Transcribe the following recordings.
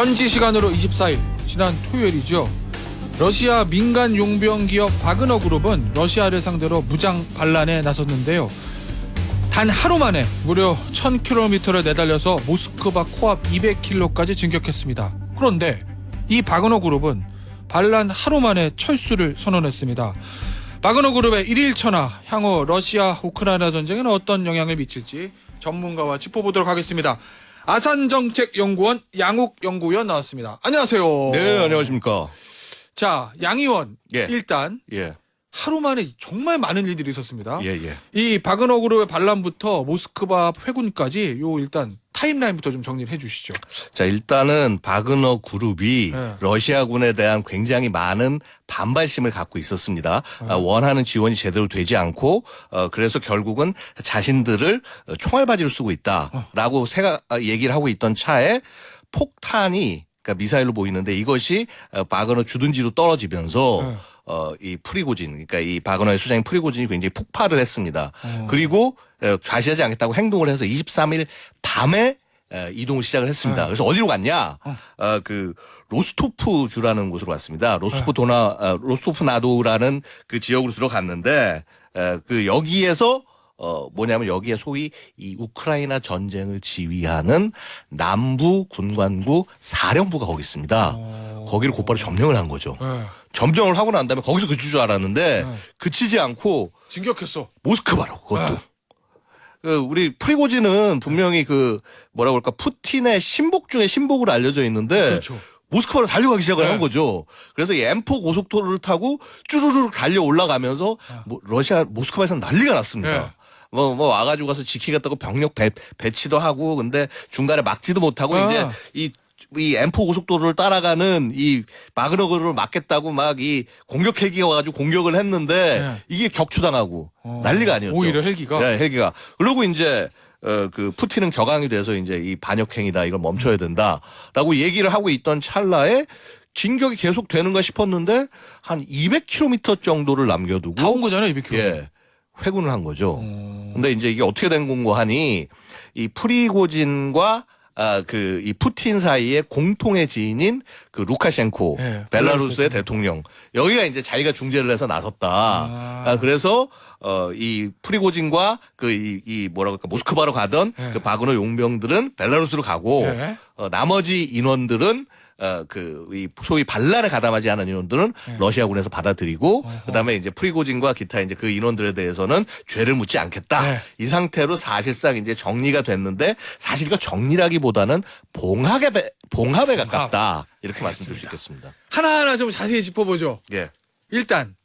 현지 시간으로 24일 지난 토요일이죠. 러시아 민간 용병 기업 바그너 그룹은 러시아를 상대로 무장 반란에 나섰는데요. 단 하루 만에 무려 1000km를 내달려서 모스크바 코앞 200km까지 진격했습니다. 그런데 이 바그너 그룹은 반란 하루 만에 철수를 선언했습니다. 바그너 그룹의 일일천하, 향후 러시아 우크라이나 전쟁에는 어떤 영향을 미칠지 전문가와 짚어보도록 하겠습니다. 아산정책연구원 양욱 연구위원 나왔습니다. 안녕하세요. 네, 안녕하십니까. 자, 양 의원, 예. 일단 예, 하루 만에 정말 많은 일들이 있었습니다. 예. 이 바그너 그룹의 반란부터 모스크바 회군까지 요 일단 타임라인부터 좀 정리를 해주시죠. 자, 일단은 바그너 그룹이 네. 러시아군에 대한 굉장히 많은 반발심을 갖고 있었습니다. 원하는 지원이 제대로 되지 않고, 그래서 결국은 자신들을 총알바지로 쓰고 있다라고 얘기를 하고 있던 차에 폭탄이, 그러니까 미사일로 보이는데 이것이 바그너 주둔지로 떨어지면서 이 프리고진, 그러니까 이 바그너의 수장인 프리고진이 굉장히 폭발을 했습니다. 그리고 좌시하지 않겠다고 행동을 해서 23일 밤에 이동을 시작을 했습니다. 그래서 어디로 갔냐? 그 로스토프 주라는 곳으로 갔습니다. 로스토프 나도라는 그 지역으로 들어갔는데 그 여기에서 뭐냐면 여기에 소위 이 우크라이나 전쟁을 지휘하는 남부 군관구 사령부가 거기 있습니다. 거기를 곧바로 점령을 한 거죠. 점령을 하고 난 다음에 거기서 그칠 줄 알았는데 그치지 않고 진격했어. 모스크바로 그것도. 우리 프리고진은 분명히 그 뭐라고 할까 푸틴의 신복 중에 신복으로 알려져 있는데 그렇죠. 모스크바로 달려가기 시작을 한 거죠. 그래서 이 M4 고속도로를 타고 쭈루루루 달려 올라가면서 러시아 모스크바에서는 난리가 났습니다. 뭐 와가지고 가서 지키겠다고 병력 배치도 하고 근데 중간에 막지도 못하고 이제 이 M4 고속도로를 따라가는 이 바그너 그룹을 막겠다고 막 이 공격 헬기가 와가지고 공격을 했는데 이게 격추당하고 난리가 아니었죠. 오히려 헬기가. 네, 헬기가. 그리고 이제 그 푸틴은 격앙이 돼서 이제 이 반역행위다 이걸 멈춰야 된다라고 얘기를 하고 있던 찰나에 진격이 계속 되는가 싶었는데 한 200km 정도를 남겨두고 다 온 거잖아요, 200km. 예, 회군을 한 거죠. 근데 이제 이게 어떻게 된 건고 하니 이 프리고진과 이 푸틴 사이에 공통의 지인인 그 루카셴코 벨라루스의 대통령 여기가 이제 자기가 중재를 해서 나섰다. 그래서 이 프리고진과 이 뭐라고 할까 모스크바로 가던 그 바그너 용병들은 벨라루스로 가고 나머지 인원들은 이 소위 반란에 가담하지 않은 인원들은 러시아군에서 받아들이고 그다음에 이제 프리고진과 기타 이제 그 인원들에 대해서는 죄를 묻지 않겠다. 이 상태로 사실상 이제 정리가 됐는데 사실 이거 정리라기보다는 봉합에 가깝다. 이렇게 말씀드릴 수 있겠습니다. 하나하나 좀 자세히 짚어보죠. 예. 일단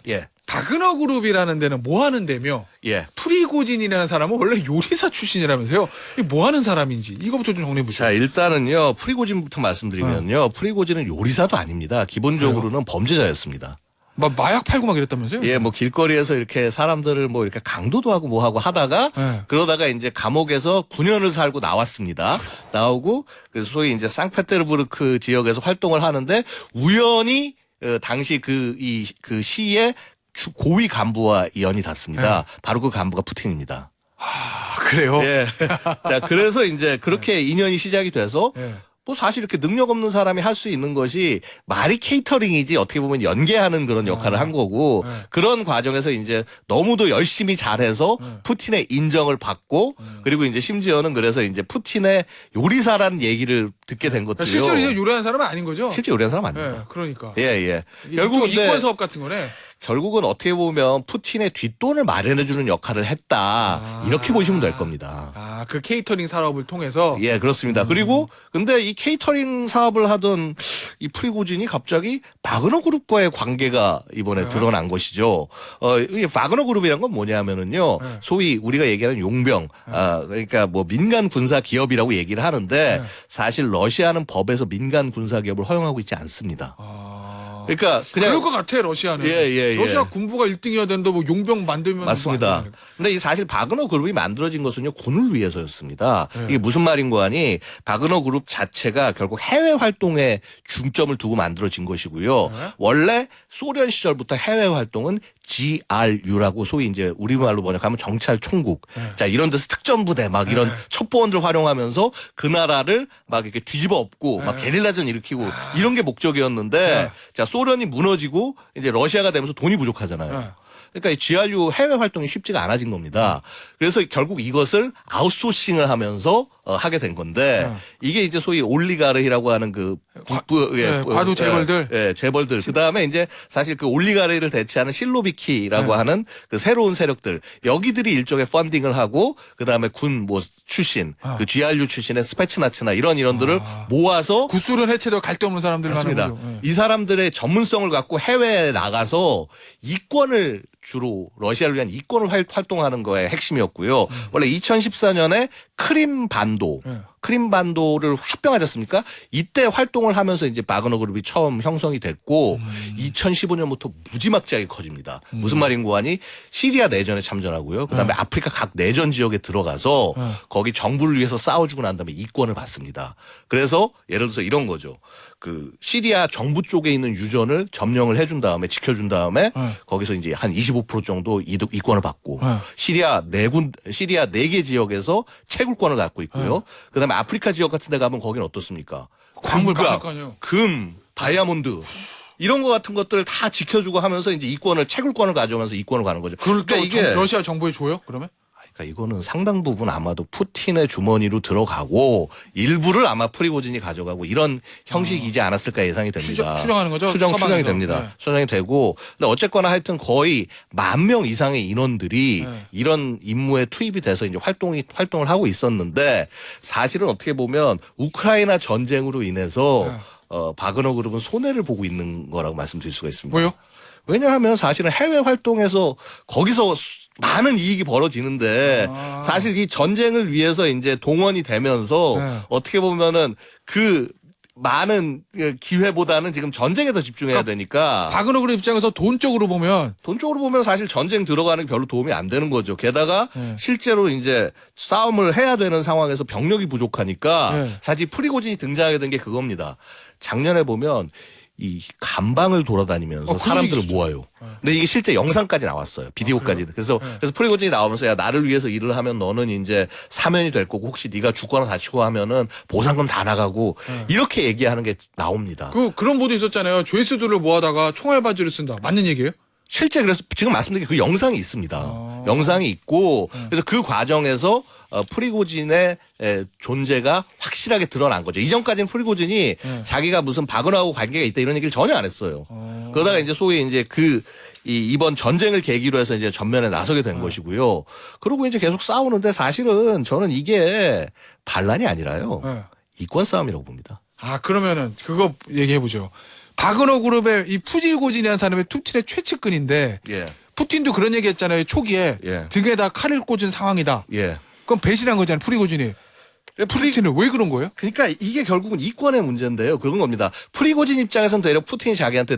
예. 바그너 그룹이라는 데는 뭐 하는 데며 예. 프리고진이라는 사람은 원래 요리사 출신이라면서요. 이게 뭐 하는 사람인지 이거부터 좀 정리해 보시죠. 자, 일단은요. 프리고진부터 말씀드리면요. 프리고진은 요리사도 아닙니다. 기본적으로는 범죄자였습니다. 막 마약 팔고 막 이랬다면서요? 예, 뭐 길거리에서 이렇게 사람들을 뭐 이렇게 강도도 하고 뭐 하고 하다가 그러다가 이제 감옥에서 9년을 살고 나왔습니다. 나오고 그래서 소위 이제 상페테르부르크 지역에서 활동을 하는데 우연히 당시 그 시의 고위 간부와 연이 닿습니다. 바로 그 간부가 푸틴입니다. 아, 그래요? 예. 자, 그래서 이제 그렇게 인연이 시작이 돼서 뭐 사실 이렇게 능력 없는 사람이 할 수 있는 것이 말이 케이터링이지 어떻게 보면 연계하는 그런 역할을 한 거고 그런 과정에서 이제 너무도 열심히 잘해서 푸틴의 인정을 받고 그리고 이제 심지어는 그래서 이제 푸틴의 요리사라는 얘기를 듣게 된 것도요. 실제로 이제 요리하는 사람은 아닌 거죠? 실제 요리하는 사람 아닙니다. 그러니까. 예. 결국 이권 사업 같은 거네. 결국은 어떻게 보면 푸틴의 뒷돈을 마련해주는 역할을 했다. 이렇게 보시면 될 겁니다. 그 케이터링 사업을 통해서? 예, 그렇습니다. 그리고 근데 이 케이터링 사업을 하던 이 프리고진이 갑자기 바그너 그룹과의 관계가 이번에 드러난 것이죠. 이 바그너 그룹이란 건 뭐냐면은요. 소위 우리가 얘기하는 용병, 그러니까 뭐 민간 군사 기업이라고 얘기를 하는데 사실 러시아는 법에서 민간 군사 기업을 허용하고 있지 않습니다. 그러니까 그냥 그럴 것 같아 러시아는. 러시아 군부가 1등이어야 되는데 뭐 용병 만들면 맞습니다. 근데 이 사실 바그너 그룹이 만들어진 것은요 군을 위해서였습니다. 이게 무슨 말인고 하니 바그너 그룹 자체가 결국 해외 활동에 중점을 두고 만들어진 것이고요. 원래 소련 시절부터 해외 활동은 GRU라고 소위 이제 우리말로 번역하면 정찰 총국. 네. 자, 이런 데서 특전부대 막 이런 네. 첩보원들 활용하면서 그 나라를 막 이렇게 뒤집어 엎고 막 게릴라전 일으키고 이런 게 목적이었는데 네. 자, 소련이 무너지고 이제 러시아가 되면서 돈이 부족하잖아요. 네. 그러니까 이 GRU 해외 활동이 쉽지가 않아진 겁니다. 그래서 결국 이것을 아웃소싱을 하면서 하게 된 건데 이게 이제 소위 올리가르히라고 하는 그 과도 재벌들. 재벌들. 그다음에 이제 사실 그 올리가르히를 대체하는 실로비키라고 하는 그 새로운 세력들. 여기들이 일종의 펀딩을 하고 그다음에 군 뭐 출신, 그 GRU 출신의 스페츠나츠나 이런들을 모아서 구술은 해체도 갈데 없는 사람들만 하는 맞습니다. 거죠. 이 사람들의 전문성을 갖고 해외에 나가서 이권을 주로 러시아를 위한 이권을 활동하는 거에 핵심이었고요. 원래 2014년에 크림반도를 합병하지 않습니까? 이때 활동을 하면서 이제 바그너 그룹이 처음 형성이 됐고 2015년부터 무지막지하게 커집니다. 무슨 말인고 하니 시리아 내전에 참전하고요. 그다음에 아프리카 각 내전 지역에 들어가서 거기 정부를 위해서 싸워주고 난 다음에 이권을 받습니다. 그래서 예를 들어서 이런 거죠. 그 시리아 정부 쪽에 있는 유전을 점령을 해준 다음에 지켜준 다음에 거기서 이제 한 25% 정도 이권을 받고 시리아 4개 지역에서 채굴권을 갖고 있고요. 그다음에 아프리카 지역 같은 데 가면 거기는 어떻습니까? 광물 금과 많으니까요. 금, 다이아몬드 이런 거 같은 것들을 다 지켜주고 하면서 이제 채굴권을 가져오면서 이권을 가는 거죠. 그러니까 이게 러시아 정부에 줘요? 그러면? 그러니까 이거는 상당 부분 아마도 푸틴의 주머니로 들어가고 일부를 아마 프리고진이 가져가고 이런 형식이지 않았을까 예상이 됩니다. 추정하는 거죠? 추정이 됩니다. 네. 추정이 되고 근데 어쨌거나 하여튼 거의 10,000명 이상의 인원들이 네. 이런 임무에 투입이 돼서 이제 활동을 하고 있었는데 사실은 어떻게 보면 우크라이나 전쟁으로 인해서 바그너 그룹은 손해를 보고 있는 거라고 말씀드릴 수가 있습니다. 왜요? 왜냐하면 사실은 해외 활동에서 거기서 많은 이익이 벌어지는데 사실 이 전쟁을 위해서 이제 동원이 되면서 어떻게 보면은 그 많은 기회보다는 지금 전쟁에 더 집중해야 되니까 바그너 그룹 입장에서 돈 쪽으로 보면 사실 전쟁 들어가는 게 별로 도움이 안 되는 거죠. 게다가 실제로 이제 싸움을 해야 되는 상황에서 병력이 부족하니까 사실 프리고진이 등장하게 된 게 그겁니다. 작년에 보면 이 감방을 돌아다니면서 사람들을 모아요. 근데 이게 실제 영상까지 나왔어요. 비디오까지. 그래서 프리고진이 나오면서 야 나를 위해서 일을 하면 너는 이제 사면이 될 거고 혹시 네가 죽거나 다치고 하면은 보상금 다 나가고 이렇게 얘기하는 게 나옵니다. 그런 보도 있었잖아요. 조회수들을 모아다가 총알바지를 쓴다. 맞는 얘기예요? 실제 그래서 지금 말씀드린 그 영상이 있습니다. 영상이 있고 그래서 그 과정에서 프리고진의 존재가 확실하게 드러난 거죠. 이전까지는 프리고진이 자기가 무슨 바그너하고 관계가 있다 이런 얘기를 전혀 안 했어요. 그러다가 이제 소위 이제 이번 전쟁을 계기로 해서 이제 전면에 나서게 된 것이고요. 그리고 이제 계속 싸우는데 사실은 저는 이게 반란이 아니라요. 이권 싸움이라고 봅니다. 그러면은 그거 얘기해 보죠. 바그너 그룹의 이 프리고진이라는 사람이 푸틴의 최측근인데 예. 푸틴도 그런 얘기 했잖아요. 초기에 등에다 칼을 꽂은 상황이다. 예. 그럼 배신한 거잖아요. 프리고진이. 푸틴은 왜 그런 거예요? 그러니까 이게 결국은 이권의 문제인데요. 그런 겁니다. 프리고진 입장에서는 되려 푸틴이 자기한테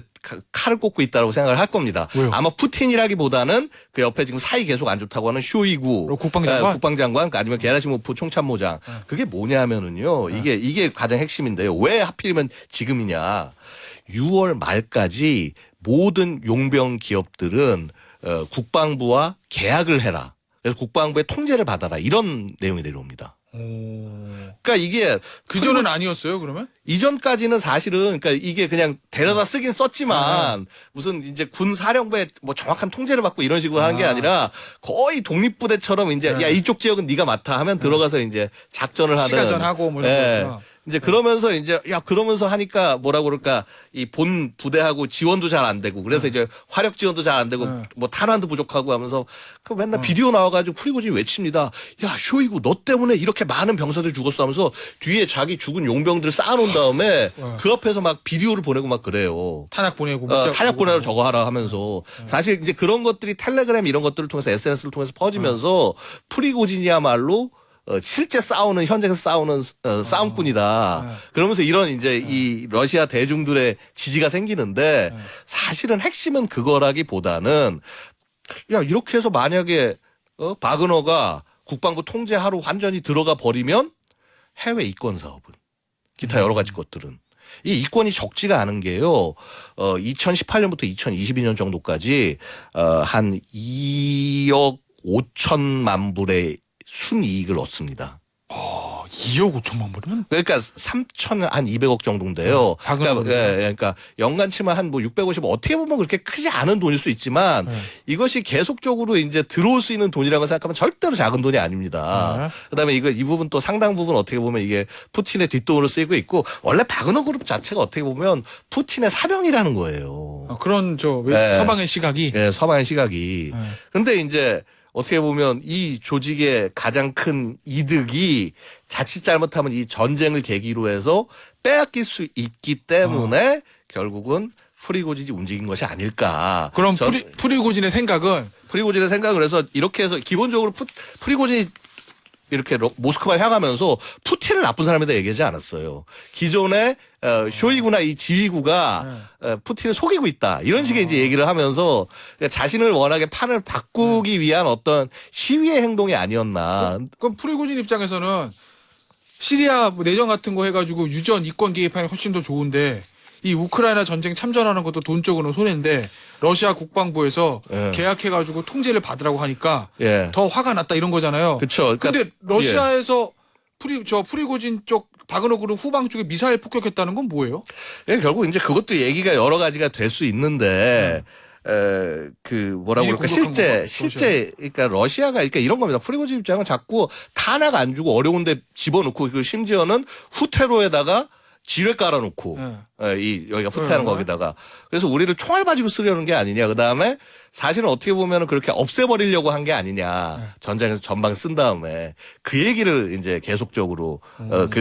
칼을 꽂고 있다고 생각을 할 겁니다. 왜요? 아마 푸틴이라기보다는 그 옆에 지금 사이 계속 안 좋다고 하는 쇼이구 국방장관 아니면 게라시모프 총참모장. 그게 뭐냐면은요. 이게 가장 핵심인데요. 왜 하필이면 지금이냐. 6월 말까지 모든 용병 기업들은 국방부와 계약을 해라. 그래서 국방부의 통제를 받아라. 이런 내용이 내려옵니다. 그러니까 이게 그전은 아니었어요, 그러면? 이전까지는 사실은 그러니까 이게 그냥 데려다 쓰긴 썼지만 무슨 이제 군 사령부의 뭐 정확한 통제를 받고 이런 식으로 하는 게 아니라 거의 독립부대처럼 이제 야 이쪽 지역은 네가 맡아 하면 들어가서 이제 작전을 하는 시가전하고 뭐 이런 거구나. 이제 그러면서 그러면서 하니까 뭐라 그럴까 이 본 부대하고 지원도 잘 안 되고 그래서 이제 화력 지원도 잘 안 되고 뭐 탄환도 부족하고 하면서 그 맨날 비디오 나와가지고 프리고진이 외칩니다. 야 쇼이구 너 때문에 이렇게 많은 병사들 죽었어 하면서 뒤에 자기 죽은 용병들 쌓아놓은 다음에 그 앞에서 막 비디오를 보내고 막 그래요. 탄약 보내고 탄약 보내러 저거 하라 하면서 사실 이제 그런 것들이 텔레그램 이런 것들을 통해서 SNS를 통해서 퍼지면서 프리고진이야말로 실제 현장에서 싸우는 싸움꾼이다. 그러면서 이런 이제 이 러시아 대중들의 지지가 생기는데 사실은 핵심은 그거라기보다는 야 이렇게 해서 만약에 바그너가 국방부 통제하로 완전히 들어가 버리면 해외 이권 사업은 기타 여러 가지 것들은 이 이권이 적지가 않은 게요. 2018년부터 2022년 정도까지 한 2억 5천만 불의 순이익을 얻습니다. 2억 5천만 불이면 그러니까 3,200억 정도인데요. 그러니까 연간 치면 한 뭐 650, 어떻게 보면 그렇게 크지 않은 돈일 수 있지만 이것이 계속적으로 이제 들어올 수 있는 돈이라고 생각하면 절대로 작은 돈이 아닙니다. 그다음에 이 부분 또 상당 부분 어떻게 보면 이게 푸틴의 뒷돈으로 쓰이고 있고, 원래 바그너 그룹 자체가 어떻게 보면 푸틴의 사병이라는 거예요. 그런 서방의 시각이. 네, 서방의 시각이. 근데 이제 어떻게 보면 이 조직의 가장 큰 이득이 자칫 잘못하면 이 전쟁을 계기로 해서 빼앗길 수 있기 때문에 결국은 프리고진이 움직인 것이 아닐까. 그럼 프리고진의 생각은 그래서 이렇게 해서 기본적으로 프리고진이 이렇게 모스크바를 향하면서 푸틴을 나쁜 사람이다 얘기하지 않았어요. 기존의 쇼이구나 이 지휘구가 푸틴을 속이고 있다, 이런 식의 이제 얘기를 하면서 자신을 워낙에 판을 바꾸기 위한 어떤 시위의 행동이 아니었나. 그럼 프리고진 입장에서는 시리아 내전 같은 거 해가지고 유전 이권 개입하는 게 훨씬 더 좋은데, 이 우크라이나 전쟁 참전하는 것도 돈적으로는 손해인데 러시아 국방부에서 계약해가지고 통제를 받으라고 하니까 더 화가 났다, 이런 거잖아요. 그렇죠. 근데 러시아에서 프리고진 쪽 바그너 그룹 후방 쪽에 미사일 폭격했다는 건 뭐예요? 결국 이제 그것도 얘기가 여러 가지가 될 수 있는데 뭐라고 그럴까, 실제 그러니까 러시아가 그러니까 이런 겁니다. 프리고진 입장은 자꾸 탄약 안 주고 어려운데 집어넣고, 그 심지어는 후테로에다가 지뢰 깔아놓고 여기가 후퇴하는 거기다가, 그래서 우리를 총알바지로 쓰려는 게 아니냐. 그 다음에 사실은 어떻게 보면은 그렇게 없애버리려고 한 게 아니냐. 전장에서 전방 쓴 다음에 그 얘기를 이제 계속적으로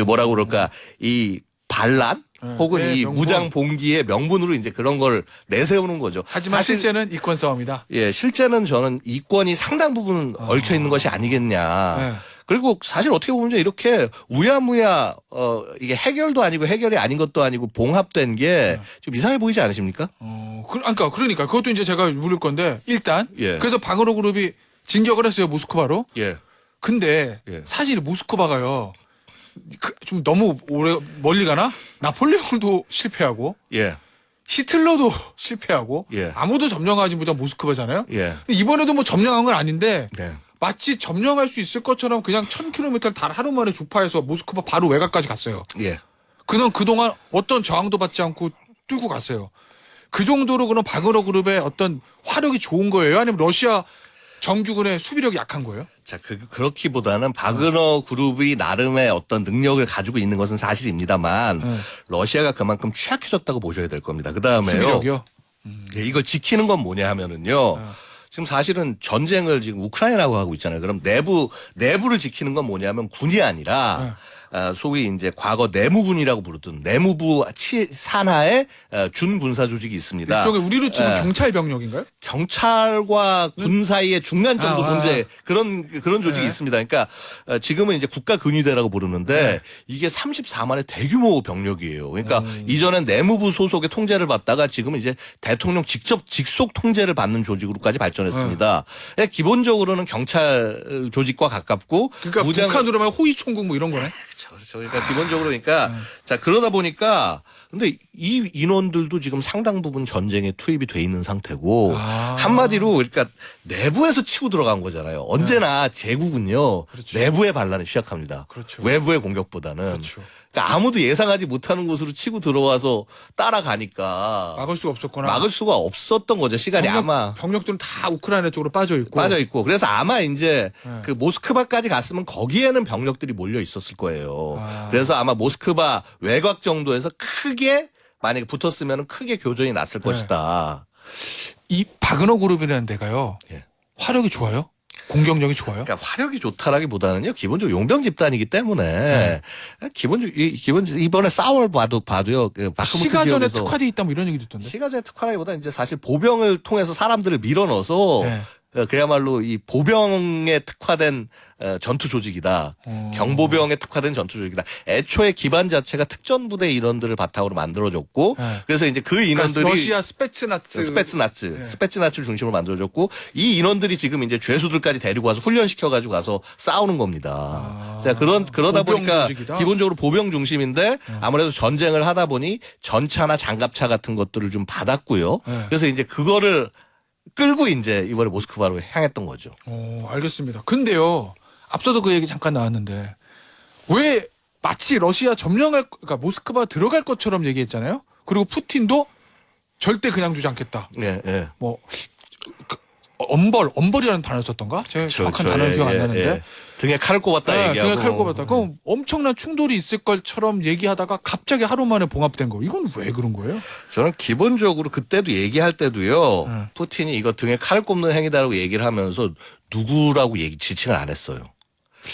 뭐라고 그럴까, 이 반란 혹은 이 무장 봉기의 명분으로 이제 그런 걸 내세우는 거죠. 하지만 실제는 이권 싸움이다. 실제는 저는 이권이 상당 부분 얽혀 있는 것이 아니겠냐. 그리고 사실 어떻게 보면 이렇게 우야무야 이게 해결도 아니고 해결이 아닌 것도 아니고 봉합된 게 좀 이상해 보이지 않으십니까? 그러니까 그것도 이제 제가 물을 건데, 일단 그래서 바그너 그룹이 진격을 했어요, 모스크바로. 근데 사실 모스크바가요, 좀 너무 멀리 가나? 나폴레옹도 실패하고 히틀러도 실패하고 아무도 점령하지 못한 모스크바잖아요. 근데 이번에도 뭐 점령한 건 아닌데 마치 점령할 수 있을 것처럼 그냥 1000km를 단 하루 만에 주파해서 모스크바 바로 외곽까지 갔어요. 그동안 어떤 저항도 받지 않고 뚫고 갔어요. 그 정도로 그럼 바그너 그룹의 어떤 화력이 좋은 거예요? 아니면 러시아 정규군의 수비력이 약한 거예요? 자, 그렇기보다는 바그너 그룹이 나름의 어떤 능력을 가지고 있는 것은 사실입니다만 러시아가 그만큼 취약해졌다고 보셔야 될 겁니다. 그 다음에요. 수비력이요? 이걸 지키는 건 뭐냐 하면은요. 지금 사실은 전쟁을 지금 우크라이나하고 하고 있잖아요. 그럼 내부를 지키는 건 뭐냐면 군이 아니라 소위 이제 과거 내무군이라고 부르던 내무부 산하의 준군사 조직이 있습니다. 일종의 우리로 치면 경찰 병력인가요? 경찰과 군 사이의 중간 정도 존재, 그런 조직이 있습니다. 그러니까 지금은 이제 국가근위대라고 부르는데 이게 34만의 대규모 병력이에요. 그러니까 이전엔 내무부 소속의 통제를 받다가 지금은 이제 대통령 직속 통제를 받는 조직으로까지 발전했습니다. 기본적으로는 경찰 조직과 가깝고, 그러니까 북한으로 말하면 호위총국 뭐 이런 거네. 그렇죠. 그러니까 기본적으로 자, 그러다 보니까 근데 이 인원들도 지금 상당 부분 전쟁에 투입이 돼 있는 상태고, 한마디로 그러니까 내부에서 치고 들어간 거잖아요. 언제나 제국은요, 내부의 반란을 시작합니다. 외부의 공격보다는. 그러니까 아무도 예상하지 못하는 곳으로 치고 들어와서 따라가니까 막을 수가 없었구나. 막을 수가 없었던 거죠. 시간이 병력들은 다 우크라이나 쪽으로 빠져 있고. 그래서 아마 이제 그 모스크바까지 갔으면 거기에는 병력들이 몰려 있었을 거예요. 그래서 아마 모스크바 외곽 정도에서 만약에 붙었으면 크게 교전이 났을 것이다. 이 바그너 그룹이라는 데가요, 화력이 좋아요? 공격력이 좋아요? 그러니까 화력이 좋다라기보다는요, 기본적으로 용병 집단이기 때문에 기본적으로 이번에 싸울 봐도요. 시가전에 특화돼 있다 뭐 이런 얘기 듣던데. 시가전에 특화라기보다 이제 사실 보병을 통해서 사람들을 밀어넣어서 그야말로 이 보병에 특화된 전투 조직이다. 경보병에 특화된 전투 조직이다. 애초에 기반 자체가 특전부대 인원들을 바탕으로 만들어졌고 네. 그래서 이제 그 인원들이 그러니까 러시아 스페츠나츠를 중심으로 만들어졌고 이 인원들이 지금 이제 죄수들까지 데리고 와서 훈련시켜가지고 가서 싸우는 겁니다. 자, 그러다 보병 보니까 조직이다? 기본적으로 보병 중심인데 아무래도 전쟁을 하다 보니 전차나 장갑차 같은 것들을 좀 받았고요. 네. 그래서 이제 그거를 끌고 이제 이번에 모스크바로 향했던 거죠. 알겠습니다. 근데요, 앞서도 그 얘기 잠깐 나왔는데 왜 마치 러시아 그러니까 모스크바 들어갈 것처럼 얘기했잖아요. 그리고 푸틴도 절대 그냥 주지 않겠다. 예, 예. 뭐 엄벌이라는 단어를 썼던가? 제가 정확한 단어는 기억 안 나는데. 등에 칼을 꼽았다 얘기하고. 등에 칼 꼽았다. 그럼 엄청난 충돌이 있을 것처럼 얘기하다가 갑자기 하루 만에 봉합된 거. 이건 왜 그런 거예요? 저는 기본적으로 그때도 얘기할 때도요. 네. 푸틴이 이거 등에 칼 꼽는 행위다라고 얘기를 하면서 누구라고 지칭을 안 했어요.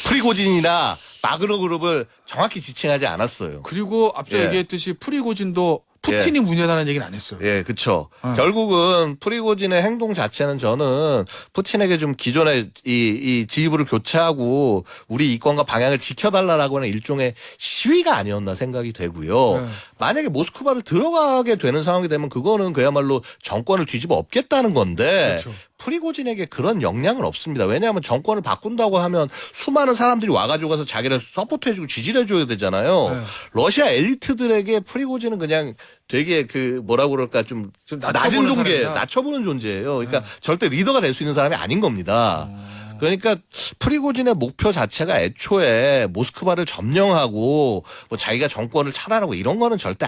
프리고진이나 바그너 그룹을 정확히 지칭하지 않았어요. 그리고 앞서 예. 얘기했듯이 프리고진도 푸틴이 문제다라는 얘기는 안 했어요. 예, 그쵸. 어. 결국은 프리고진의 행동 자체는 저는 푸틴에게 좀 기존의 이 지휘부를 교체하고 우리 이권과 방향을 지켜달라라고 하는 일종의 시위가 아니었나 생각이 되고요. 네. 만약에 모스크바를 들어가게 되는 상황이 되면 그거는 그야말로 정권을 뒤집어 엎겠다는 건데 그렇죠. 프리고진에게 그런 역량은 없습니다. 왜냐하면 정권을 바꾼다고 하면 수많은 사람들이 와가지고 가서 자기를 서포트해주고 지지해줘야 되잖아요. 네. 러시아 엘리트들에게 프리고진은 그냥 되게 그 뭐라고 그럴까 좀 낮은 존재, 사람이다. 낮춰보는 존재예요. 그러니까 절대 리더가 될 수 있는 사람이 아닌 겁니다. 그러니까 프리고진의 목표 자체가 애초에 모스크바를 점령하고 뭐 자기가 정권을 차라라고 이런 거는 절대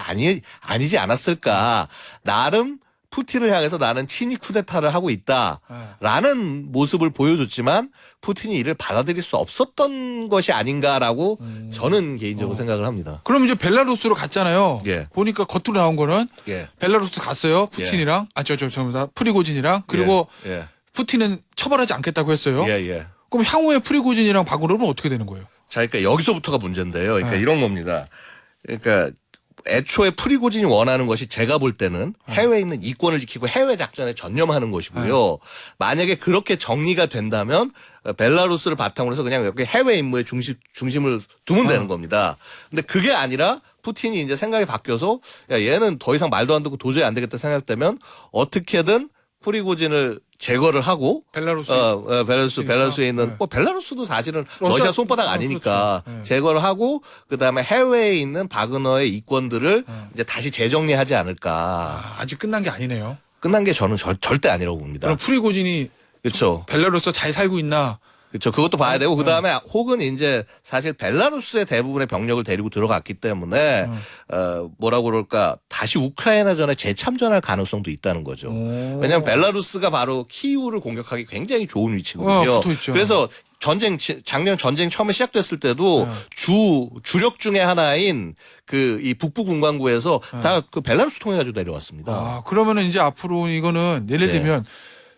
아니지 않았을까. 나름 푸틴을 향해서 나는 친위 쿠데타를 하고 있다라는 모습을 보여줬지만 푸틴이 이를 받아들일 수 없었던 것이 아닌가라고 저는 개인적으로 생각을 합니다. 그럼 이제 벨라루스로 갔잖아요. 예. 보니까 겉으로 나온 거는 예. 벨라루스 갔어요. 푸틴이랑 프리고진이랑 그리고 예. 푸틴은 처벌하지 않겠다고 했어요. 예. 예. 그럼 향후에 프리고진이랑 바그노는 어떻게 되는 거예요? 자, 그러니까 여기서부터가 문제인데요. 그러니까 네. 이런 겁니다. 그러니까 애초에 프리고진이 원하는 것이 제가 볼 때는 해외에 있는 이권을 지키고 해외 작전에 전념하는 것이고요. 만약에 그렇게 정리가 된다면 벨라루스를 바탕으로 해서 그냥 이렇게 해외 임무에 중심을 두면 되는 겁니다. 근데 그게 아니라 푸틴이 이제 생각이 바뀌어서 야, 얘는 더 이상 말도 안 듣고 도저히 안 되겠다 생각되면 어떻게든 프리고진을 제거를 하고 벨라루스에 있는 네. 뭐 벨라루스도 사실은 러시아 손바닥 아니니까 그렇죠. 네. 제거를 하고 그다음에 해외에 있는 바그너의 이권들을 이제 다시 재정리하지 않을까. 아직 끝난 게 아니네요. 끝난 게 저는 절대 아니라고 봅니다. 그럼 프리고진이 그렇죠. 벨라루스 잘 살고 있나? 그렇죠. 그것도 봐야 되고 그다음에 혹은 이제 사실 벨라루스의 대부분의 병력을 데리고 들어갔기 때문에 뭐라고 그럴까 다시 우크라이나전에 재참전할 가능성도 있다는 거죠. 왜냐하면 벨라루스가 바로 키이우를 공격하기 굉장히 좋은 위치거든요. 붙어있죠. 그래서 작년 전쟁 처음에 시작됐을 때도 주력 중에 하나인 그 이 북부 군광구에서 다 그 벨라루스 통해 가지고 내려왔습니다. 그러면은 이제 앞으로 이거는 예를 예. 들면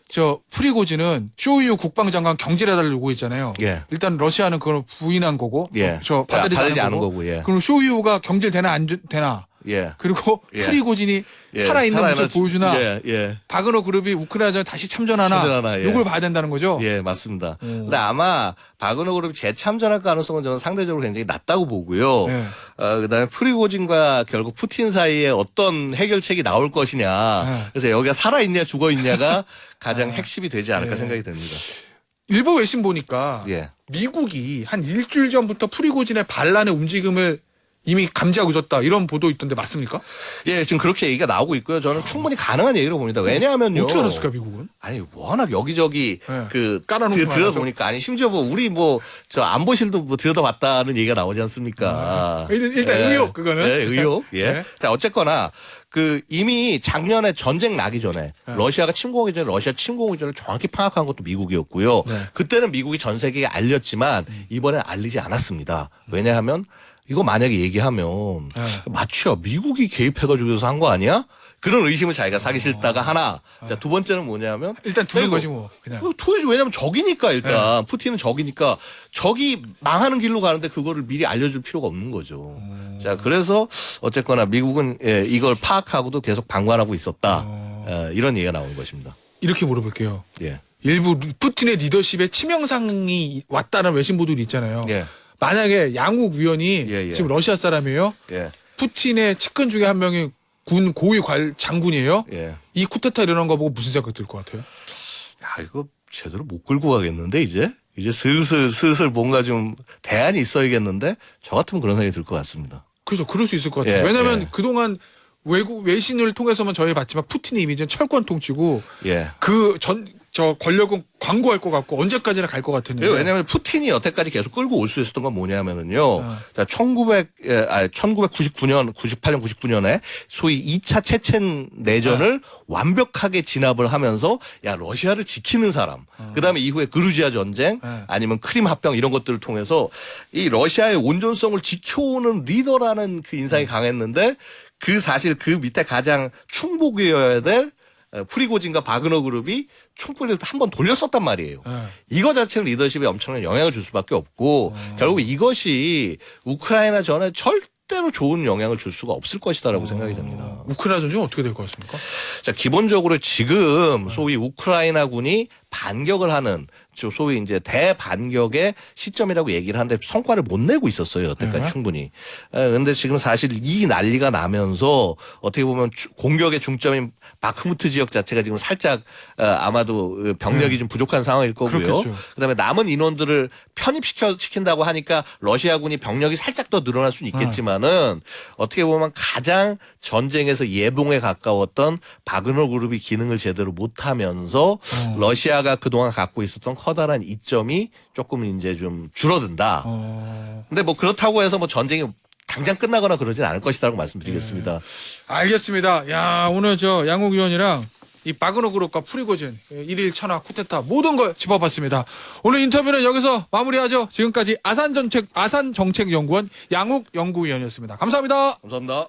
저 프리고진은 쇼이유 국방장관 경질해달라고 요구했잖아요. 예. 일단 러시아는 그걸 부인한 거고, 예. 저 받아들이지 않은 거고. 예. 그럼 쇼이유가 경질되나 안 되나? 예. 그리고 예. 프리고진이 예. 살아있는 모습 보여주나? 예. 예. 바그너 그룹이 우크라이나전에 다시 참전하나? 예. 이걸 봐야 된다는 거죠. 예, 맞습니다. 근데 아마 바그너 그룹이 재참전할 가능성은 저는 상대적으로 굉장히 낮다고 보고요. 예. 그다음에 프리고진과 결국 푸틴 사이에 어떤 해결책이 나올 것이냐. 예. 그래서 여기가 살아있냐 죽어있냐가 가장 핵심이 되지 않을까 생각이 됩니다. 일부 외신 보니까 예. 미국이 한 일주일 전부터 프리고진의 반란의 움직임을 이미 감지하고 있었다 이런 보도 있던데 맞습니까? 예, 지금 그렇게 얘기가 나오고 있고요. 저는 충분히 가능한 얘기로 봅니다. 왜냐하면요. 어떻게 알았을까 미국은? 아니 워낙 여기저기 네. 그 깔아놓은 거 들여다보니까 아니 심지어 뭐 우리 뭐 저 안보실도 뭐 들여다봤다는 얘기가 나오지 않습니까? 일단 예. 의혹 그거는. 네, 의혹. 예. 네. 자 어쨌거나 그 이미 작년에 전쟁 나기 전에 러시아가 침공하기 전에 러시아 침공 의전을 정확히 파악한 것도 미국이었고요. 네. 그때는 미국이 전 세계에 알렸지만 이번엔 알리지 않았습니다. 왜냐하면 이거 만약에 얘기하면 마치야 미국이 개입해가지고 한 거 아니야? 그런 의심을 자기가 사기 싫다가 하나. 자, 두 번째는 뭐냐면 일단 두는 이거 거지 뭐 그냥. 투이지 왜냐면 적이니까 일단 푸틴은 적이니까 적이 망하는 길로 가는데 그거를 미리 알려줄 필요가 없는 거죠. 자 그래서 어쨌거나 미국은 이걸 파악하고도 계속 방관하고 있었다. 이런 얘기가 나오는 것입니다. 이렇게 물어볼게요. 예. 일부 푸틴의 리더십에 치명상이 왔다는 외신 보도도 있잖아요. 예. 만약에 양욱 위원이 예, 예. 지금 러시아 사람이에요. 예. 푸틴의 측근 중에 한 명이 군 고위 장군이에요. 예. 이 쿠데타 일어난 거 보고 무슨 생각 들 것 같아요? 야, 이거 제대로 못 끌고 가겠는데 이제 슬슬 뭔가 좀 대안이 있어야겠는데 저 같으면 그런 생각이 들 것 같습니다. 그렇죠. 그럴 수 있을 것 같아요. 예, 왜냐하면 예. 그동안 외신을 통해서만 저희 봤지만 푸틴의 이미지는 철권 통치고 예. 저 권력은 광고할 것 같고 언제까지나 갈 것 같았는데. 왜냐하면 푸틴이 여태까지 계속 끌고 올 수 있었던 건 뭐냐면은요. 아. 자, 1998년, 99년에 소위 2차 체첸 내전을 완벽하게 진압을 하면서 야, 러시아를 지키는 사람. 그다음에 이후에 그루지아 전쟁 아니면 크림 합병 이런 것들을 통해서 이 러시아의 온전성을 지켜오는 리더라는 그 인상이 강했는데 사실 그 밑에 가장 충복이어야 될 프리고진과 바그너 그룹이 총구를 한번 돌렸었단 말이에요. 이거 자체는 리더십에 엄청난 영향을 줄 수밖에 없고 결국 이것이 우크라이나 전에 절대로 좋은 영향을 줄 수가 없을 것이다라고 생각이 됩니다. 우크라이나 전쟁은 어떻게 될 것 같습니까? 자, 기본적으로 지금 소위 우크라이나군이 반격을 하는 소위 이제 대반격의 시점이라고 얘기를 하는데 성과를 못 내고 있었어요. 여태까지 충분히. 그런데 지금 사실 이 난리가 나면서 어떻게 보면 공격의 중점인 바크무트 지역 자체가 지금 살짝 아마도 병력이 좀 부족한 상황일 거고요. 그렇겠죠. 그다음에 남은 인원들을 편입시킨다고 하니까 러시아군이 병력이 살짝 더 늘어날 수는 있겠지만은 어떻게 보면 가장 전쟁에서 예봉에 가까웠던 바그너 그룹이 기능을 제대로 못하면서 러시아가 그동안 갖고 있었던 커다란 이점이 조금 이제 좀 줄어든다. 근데 뭐 그렇다고 해서 뭐 전쟁이 당장 끝나거나 그러진 않을 것이다라고 말씀드리겠습니다. 알겠습니다. 야, 오늘 저 양욱 의원이랑 이 바그너 그룹과 프리고진 일일 천하 쿠데타 모든 걸 짚어봤습니다. 오늘 인터뷰는 여기서 마무리하죠. 지금까지 아산정책연구원 양욱 연구위원이었습니다. 감사합니다. 감사합니다.